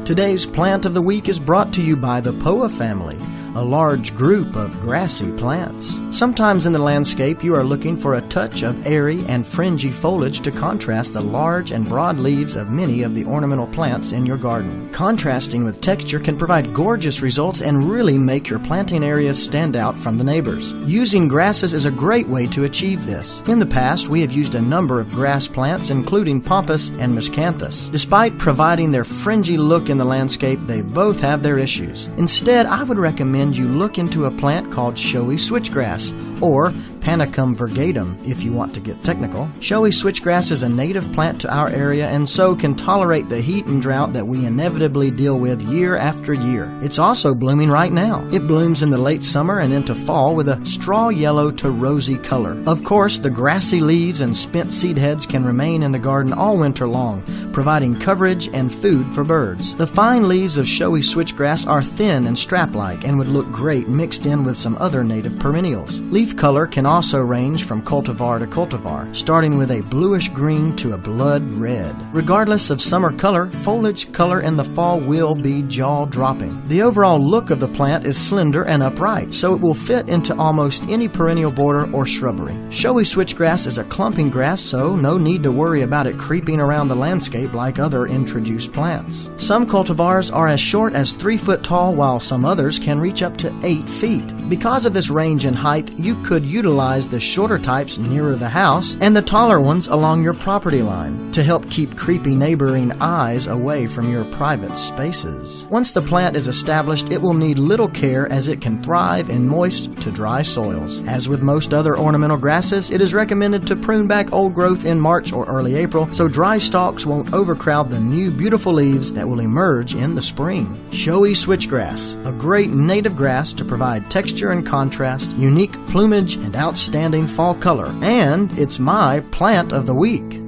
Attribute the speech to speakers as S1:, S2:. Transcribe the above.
S1: Today's Plant of the Week is brought to you by the Poa family, a large group of grassy plants. Sometimes in the landscape you are looking for a touch of airy and fringy foliage to contrast the large and broad leaves of many of the ornamental plants in your garden. Contrasting with texture can provide gorgeous results and really make your planting areas stand out from the neighbors. Using grasses is a great way to achieve this. In the past, we have used a number of grass plants including pampas and miscanthus. Despite providing their fringy look in the landscape, they both have their issues. Instead, I would recommend you look into a plant called showy switchgrass, or Panicum virgatum if you want to get technical. Showy switchgrass is a native plant to our area and so can tolerate the heat and drought that we inevitably deal with year after year. It's also blooming right now. It blooms in the late summer and into fall with a straw yellow to rosy color. Of course, the grassy leaves and spent seed heads can remain in the garden all winter long, providing coverage and food for birds. The fine leaves of showy switchgrass are thin and strap-like and would look great mixed in with some other native perennials. Leaf color can also range from cultivar to cultivar, starting with a bluish green to a blood red. Regardless of summer color, foliage color in the fall will be jaw-dropping. The overall look of the plant is slender and upright, so it will fit into almost any perennial border or shrubbery. Showy switchgrass is a clumping grass, so no need to worry about it creeping around the landscape like other introduced plants. Some cultivars are as short as 3 foot tall, while some others can reach up to 8 feet. Because of this range in height, you could utilize the shorter types nearer the house and the taller ones along your property line to help keep creepy neighboring eyes away from your private spaces. Once the plant is established, it will need little care as it can thrive in moist to dry soils. As with most other ornamental grasses, it is recommended to prune back old growth in March or early April so dry stalks won't overcrowd the new beautiful leaves that will emerge in the spring. Showy switchgrass, a great native grass to provide texture and contrast, unique plumage, and outstanding fall color. And it's my Plant of the Week.